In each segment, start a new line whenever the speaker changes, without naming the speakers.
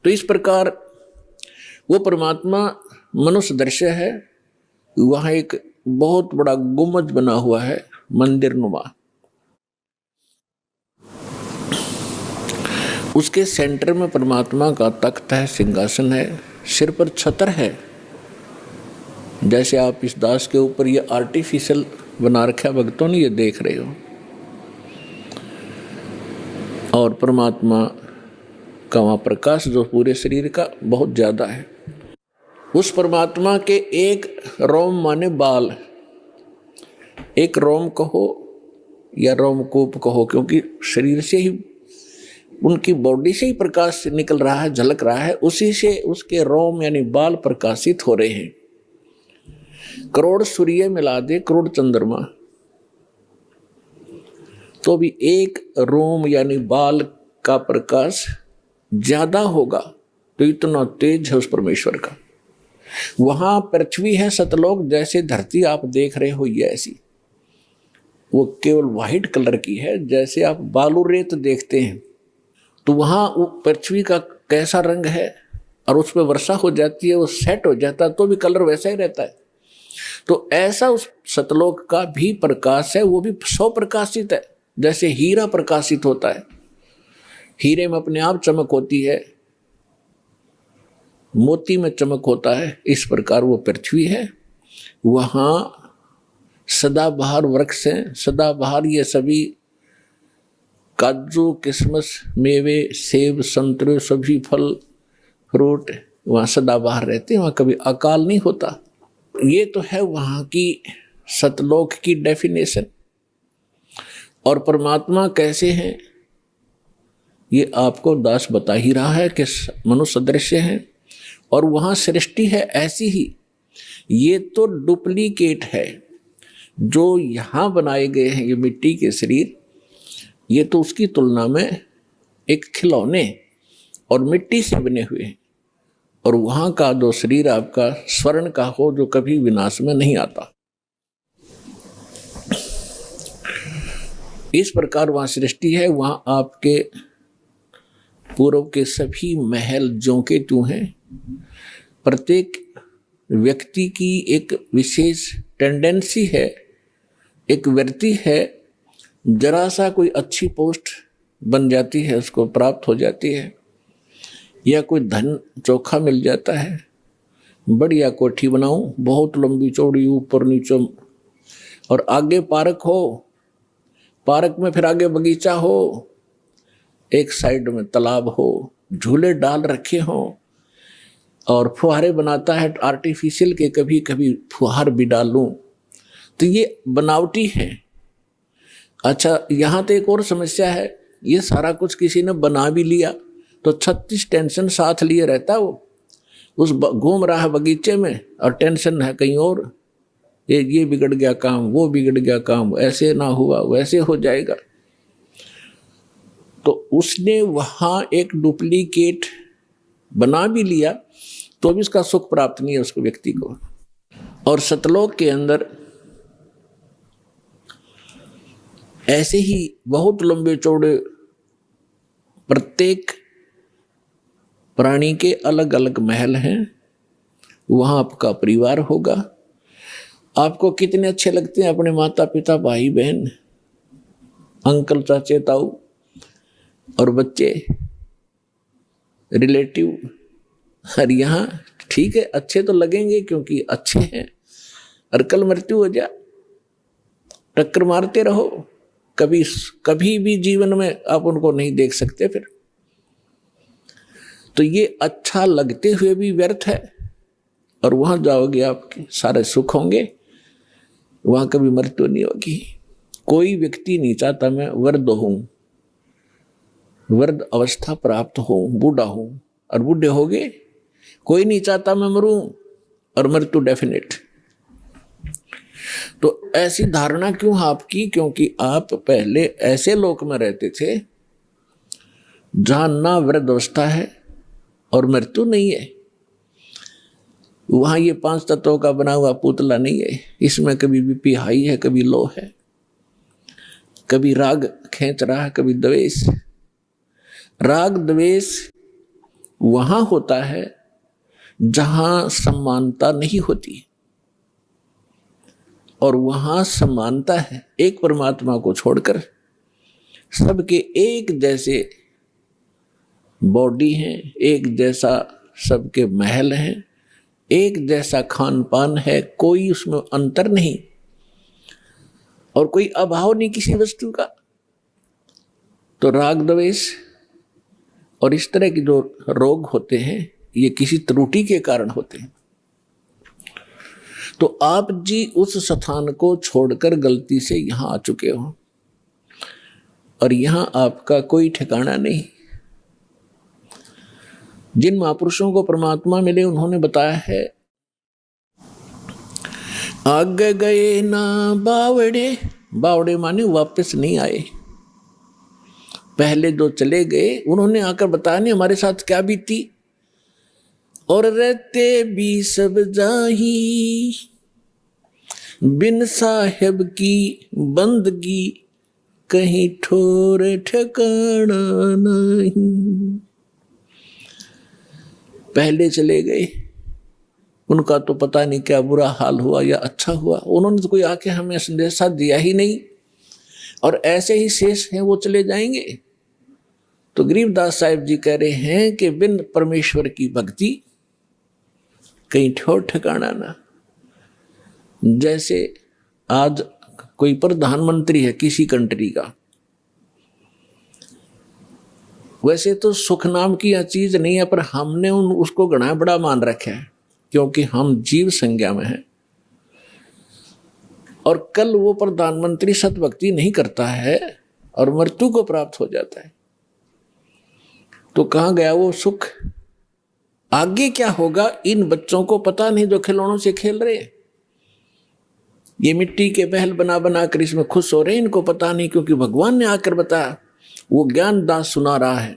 तो इस प्रकार वो परमात्मा मनुष्य दृश्य है। वहां एक बहुत बड़ा गुम्बद बना हुआ है, मंदिर नुमा। उसके सेंटर में परमात्मा का तख्त है, सिंहासन है, सिर पर छत्र है। जैसे आप इस दास के ऊपर ये आर्टिफिशियल बना रखा है, भक्तों ने ये देख रहे हो। और परमात्मा का वहाँ प्रकाश जो पूरे शरीर का बहुत ज़्यादा है। उस परमात्मा के एक रोम माने बाल, एक रोम कहो या रोमकूप कहो, क्योंकि शरीर से ही, उनकी बॉडी से ही प्रकाश निकल रहा है, झलक रहा है, उसी से उसके रोम यानी बाल प्रकाशित हो रहे हैं। करोड़ सूर्य मिला दे, करोड़ चंद्रमा, तो भी एक रोम यानी बाल का प्रकाश ज्यादा होगा। तो इतना तेज है उस परमेश्वर का। वहां पृथ्वी है सतलोक, जैसे धरती आप देख रहे हो ये ऐसी, वो केवल व्हाइट कलर की है। जैसे आप बालू रेत देखते हैं तो वहां वो पृथ्वी का कैसा रंग है, और उस पर वर्षा हो जाती है, वो सेट हो जाता है तो भी कलर वैसा ही रहता है। तो ऐसा उस सतलोक का भी प्रकाश है, वो भी सौ प्रकाशित है। जैसे हीरा प्रकाशित होता है, हीरे में अपने आप चमक होती है, मोती में चमक होता है, इस प्रकार वो पृथ्वी है। वहां सदाबहार वृक्ष हैं, सदाबहार ये सभी काजू, किशमिश, मेवे, सेब, संतरे, सभी फल फ्रूट वहाँ सदाबहार रहते हैं, वहाँ कभी अकाल नहीं होता। ये तो है वहाँ की सतलोक की डेफिनेशन। और परमात्मा कैसे हैं ये आपको दास बता ही रहा है कि मनुष्य दृश्य है, और वहाँ सृष्टि है ऐसी ही। ये तो डुप्लीकेट है जो यहाँ बनाए गए हैं, ये मिट्टी के शरीर, ये तो उसकी तुलना में एक खिलौने और मिट्टी से बने हुए हैं। और वहाँ का जो शरीर आपका स्वर्ण का हो, जो कभी विनाश में नहीं आता। इस प्रकार वहाँ सृष्टि है। वहाँ आपके पूर्व के सभी महल ज्यों के त्यों हैं। प्रत्येक व्यक्ति की एक विशेष टेंडेंसी है, एक वृत्ति है, जरा सा कोई अच्छी पोस्ट बन जाती है, उसको प्राप्त हो जाती है, या कोई धन चोखा मिल जाता है, बढ़िया कोठी बनाऊं, बहुत लंबी चौड़ी, ऊपर नीचे, और आगे पार्क हो, पार्क में फिर आगे बगीचा हो, एक साइड में तालाब हो, झूले डाल रखे हो, और फुहारे बनाता है आर्टिफिशियल के, कभी कभी फुहार भी डाल लूं, तो ये बनावटी है। अच्छा, यहाँ तो एक और समस्या है, ये सारा कुछ किसी ने बना भी लिया तो 36 टेंशन साथ लिए रहता है। वो उस घूम रहा है बगीचे में और टेंशन है कहीं और, ये बिगड़ गया काम, वो बिगड़ गया काम, ऐसे ना हुआ वैसे हो जाएगा। तो उसने वहाँ एक डुप्लीकेट बना भी लिया तो भी उसका सुख प्राप्त नहीं है उसको, व्यक्ति को। और सतलोक के अंदर ऐसे ही बहुत लंबे चौड़े प्रत्येक प्राणी के अलग अलग महल हैं। वहाँ आपका परिवार होगा। आपको कितने अच्छे लगते हैं अपने माता पिता, भाई बहन, अंकल, चाचे, ताऊ और बच्चे, रिलेटिव। और यहाँ ठीक है, अच्छे तो लगेंगे क्योंकि अच्छे हैं। और कल मृत्यु हो जा, टक्कर मारते रहो, कभी भी जीवन में आप उनको नहीं देख सकते फिर। तो ये अच्छा लगते हुए भी व्यर्थ है। और वहां जाओगे आपके सारे सुख होंगे, वहां कभी मृत्यु नहीं होगी। कोई व्यक्ति नहीं चाहता मैं वृद्ध हूं, वृद्ध अवस्था प्राप्त हो, बूढ़ा हूं, और बूढ़े हो गए। कोई नहीं चाहता मैं मरूं, और मृत्यु डेफिनेट। तो ऐसी धारणा क्यों आपकी? क्योंकि आप पहले ऐसे लोक में रहते थे जहां ना वृद्ध अवस्था है और मृत्यु नहीं है। वहां ये 5 तत्वों का बना हुआ पुतला नहीं है। इसमें कभी बीपी हाई है, कभी लो है, कभी राग खींच रहा है, कभी द्वेष। राग द्वेष वहां होता है जहां समानता नहीं होती, और वहां समानता है एक परमात्मा को छोड़कर। सबके एक जैसे बॉडी हैं, एक जैसा सबके महल हैं, एक जैसा खान पान है, कोई उसमें अंतर नहीं और कोई अभाव नहीं किसी वस्तु का। तो राग द्वेष और इस तरह के जो रोग होते हैं ये किसी त्रुटि के कारण होते हैं। तो आप जी उस स्थान को छोड़कर गलती से यहां आ चुके हो और यहां आपका कोई ठिकाना नहीं। जिन महापुरुषों को परमात्मा मिले उन्होंने बताया है, आगे गए ना बावड़े। बावड़े माने वापस नहीं आए। पहले जो चले गए उन्होंने आकर बताया नहीं हमारे साथ क्या बीती। और रहते भी सब जाही, बिन साहेब की बंदगी कहीं ठोर ठिकाना नहीं। पहले चले गए, उनका तो पता नहीं क्या बुरा हाल हुआ या अच्छा हुआ, उन्होंने तो कोई आके हमें संदेशा दिया ही नहीं, और ऐसे ही शेष हैं वो चले जाएंगे। तो गरीबदास साहिब जी कह रहे हैं कि बिन परमेश्वर की भक्ति कहीं ठोर ठिकाना ना। जैसे आज कोई प्रधानमंत्री है किसी कंट्री का, वैसे तो सुख नाम की यह चीज नहीं है, पर हमने उसको घना बड़ा मान रखा है क्योंकि हम जीव संज्ञा में हैं। और कल वो प्रधानमंत्री सतभक्ति नहीं करता है और मृत्यु को प्राप्त हो जाता है, तो कहाँ गया वो सुख? आगे क्या होगा इन बच्चों को पता नहीं जो खिलौनों से खेल रहे हैं। ये मिट्टी के महल बना बना कर इसमें खुश हो रहे हैं, इनको पता नहीं, क्योंकि भगवान ने आकर बताया, वो ज्ञान दास सुना रहा है।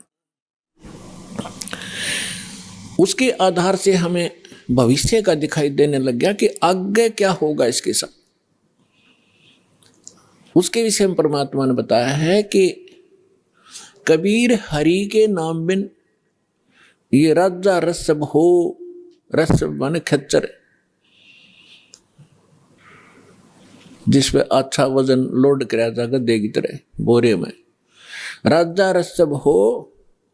उसके आधार से हमें भविष्य का दिखाई देने लग गया कि आगे क्या होगा इसके साथ। उसके विषय में परमात्मा ने बताया है कि कबीर हरि के नाम बिन ये राजा रसब हो। रसब माने खच्चर, जिसपे अच्छा वजन लोड कराया जाएगा गधे की तरह बोरे में। राजा रसब हो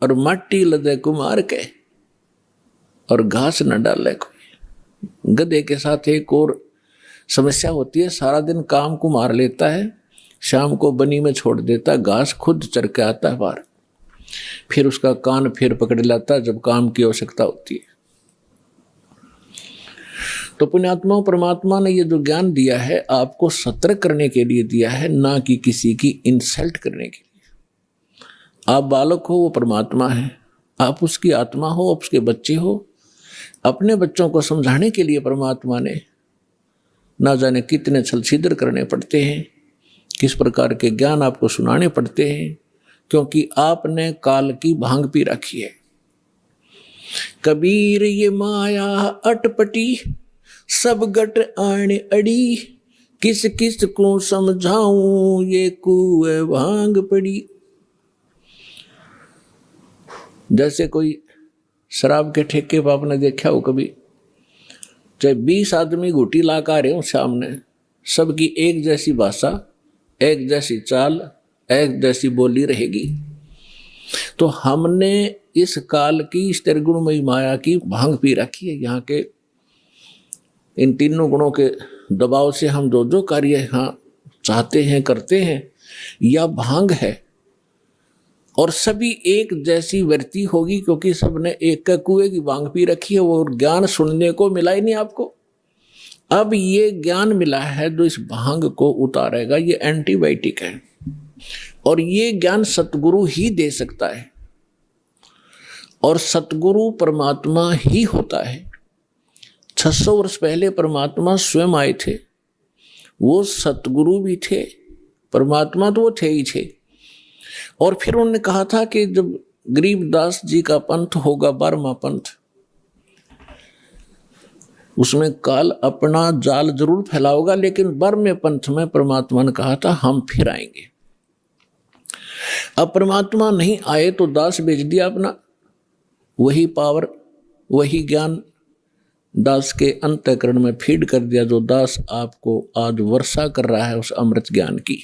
और माटी लदे कुमार के और घास न डाले कोई। गधे के साथ एक और समस्या होती है, सारा दिन काम को मार लेता है, शाम को बनी में छोड़ देता, घास खुद चर के आता है बाहर, फिर उसका कान फिर पकड़ लाता जब काम की आवश्यकता होती है। तो पुण्यात्माओं, परमात्मा ने ये जो ज्ञान दिया है आपको सतर्क करने के लिए दिया है, ना कि किसी की इंसल्ट करने के लिए। आप बालक हो, वो परमात्मा है, आप उसकी आत्मा हो, आप उसके बच्चे हो। अपने बच्चों को समझाने के लिए परमात्मा ने ना जाने कितने छल छिद्र करने पड़ते हैं, किस प्रकार के ज्ञान आपको सुनाने पड़ते हैं, क्योंकि आपने काल की भांग पी रखी है। कबीर ये माया अटपटी, सब गट आने अड़ी, किस किस को समझाऊं ये कुए भांग पड़ी। जैसे कोई शराब के ठेके पर आपने देखा हो कभी, चाहे 20 आदमी घूटी ला कर आ रहे हो सामने, सबकी एक जैसी भाषा, एक जैसी चाल, एक जैसी बोली रहेगी। तो हमने इस काल की इस त्रिगुणमयी माया की भांग पी रखी है। यहाँ के इन तीनों गुणों के दबाव से हम जो जो कार्य यहाँ चाहते हैं करते हैं, यह भांग है। और सभी एक जैसी वृत्ति होगी, क्योंकि सबने एक का कुएं की भांग पी रखी है। वो ज्ञान सुनने को मिला ही नहीं आपको। अब ये ज्ञान मिला है जो इस भांग को उतारेगा, ये एंटीबायोटिक है, और ये ज्ञान सतगुरु ही दे सकता है। और सतगुरु परमात्मा ही होता है। 600 वर्ष पहले परमात्मा स्वयं आए थे, वो सतगुरु भी थे, परमात्मा तो वो थे ही थे। और फिर उन्होंने कहा था कि जब गरीबदास जी का पंथ होगा 12वां पंथ, उसमें काल अपना जाल जरूर फैलाओगा, लेकिन बर्मे पंथ में परमात्मा ने कहा था हम फिर आएंगे। अब परमात्मा नहीं आए तो दास बेच दिया अपना, वही पावर वही ज्ञान दास के अंतःकरण में फीड कर दिया, जो दास आपको आज वर्षा कर रहा है उस अमृत ज्ञान की।